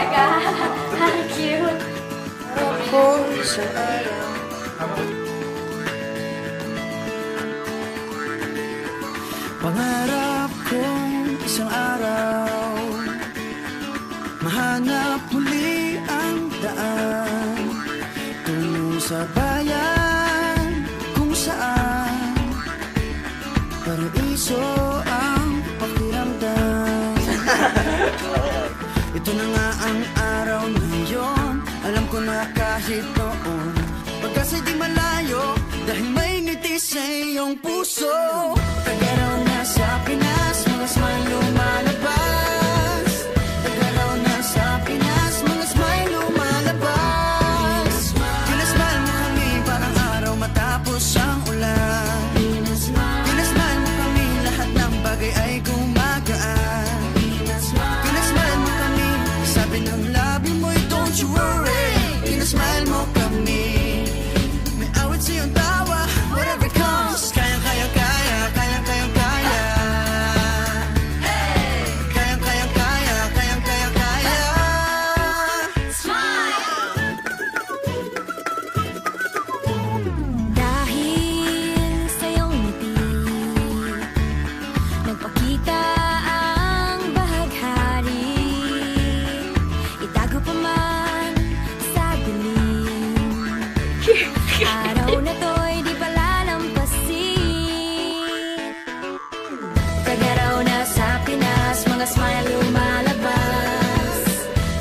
talaga. Ang cute. Ako isang araw. Pangarap kong isang araw mahanap muli ang daan tungo sa bayan kung saan paraiso ang pakiramdam. Ito na nga ang araw na yun. Alam ko na kahit noon pagkasa'y di malayo dahil may ngiti sa iyong puso. Tagaraw na sa Pinas, mga smile lumalabas. Tagaraw na sa Pinas, mga smile lumalabas. Pinasmile mo kami parang araw matapos ang ulan. Pinasmile mo kami, lahat ng bagay ay gumagaan. Pinasmile mo kami, sabi ng labi mo'y don't you worry. Pinasmile mo kami, may awit sa iyong tawa, whatever comes. Kaya kaya kaya, kaya kaya kaya. Kaya kaya kaya, kaya kaya kaya. Dahil sa iyong ngiti, nagpakita ang bahaghari. Itago pa man sa dilim, araw na to'y di palalampasin. Tagaraw na sa Pinas, mga smile lumalabas.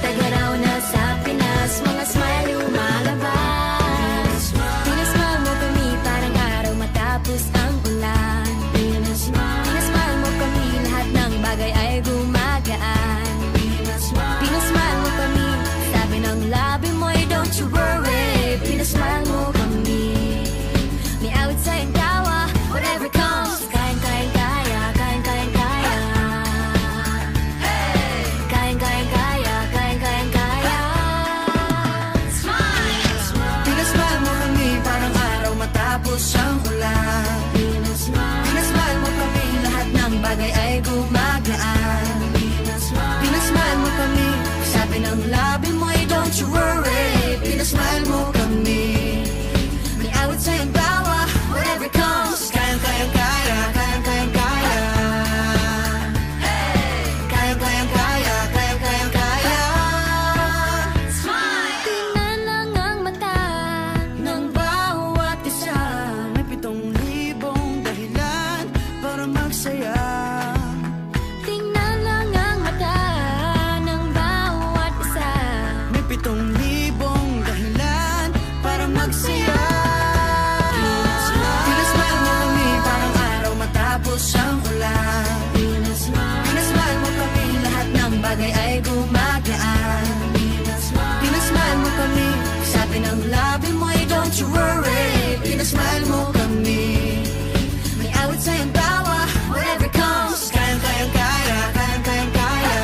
Tagaraw na sa Pinas, mga smile lumalabas. Pinasmile mo kami parang araw matapos ang ulan. Pinasmile mo kami, lahat ng bagay ay gumagaan. Pinasmile mo kami, sabi ng labi mo'y don't you worry. Pinasmile mo kami, may awit sa iyong tawa, whatever comes. Kayang kayang kaya, kayang kayang kaya. Kayang kayang kaya, kayang kayang kaya. Pinasmile mo kami parang araw matapos ang ulan. Pinasmile mo kami, lahat ng bagay ay gumagaan. Pinasmile mo kami, sabi ng labi mo'y don't you worry. Pinasmile mo kami, may awit sa iyong tawa, whatever comes. Kayang kayang kaya, kayang kayang kaya. Kayang kayang kaya, kayang kayang kaya. Tingnan lang ang mata Ng bawat isa, may 7,000 dahilan para magsaya. Tingnan lang ang mata ng bawat isa. May 7,000 dahilan para magsaya. Pinasmile mo kami parang araw matapos ang ulan. Pinasmile mo kami, lahat ng bagay ay gumagaan. Pinasmile mo kami, sabi ng labi mo'y don't you worry. Pinasmile mo kami, may awit sa iyong tawa, whatever comes. Kayang kayang kaya, kayang kayang kaya.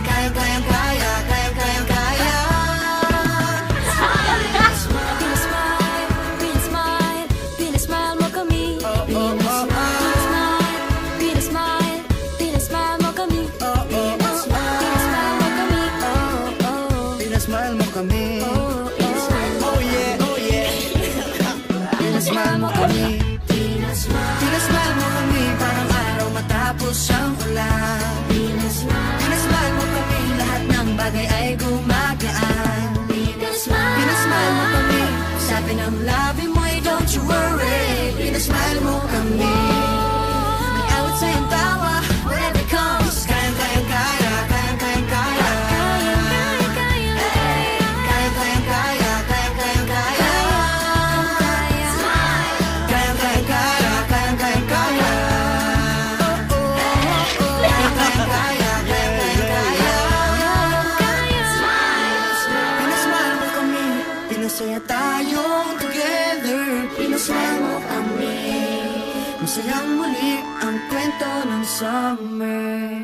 Kayang kayang kaya, kayang kayang kaya. Pinasmile, pinasmile, pinasmile mo kami. Pinasmile, pinasmile, pinasmile mo kami. Pinasmile mo kami. Pinasmile mo kami. Oh yeah, oh yeah. Pinasmile mo kami. Pinasmile mo kami parang araw matapos ang ulan. Pinasmile mo kami, lahat ng bagay ay gumagaan. Pinasmile mo kami, sabi ng labi mo'y don't you worry. Pinasmile mo kami, may awit sa iyong tawa, whatever comes. Kayang kayang kaya, kayang kayang kaya. Kayang kayang kaya, kayang kayang kaya. Kayang kayang kaya, kayang kayang kaya. Kayang kayang kaya, kayang kayang kaya. Pinasmile mo kami, pinasaya tayong together. Pinasmile mo kami, masayang muli ang kwento ng summer.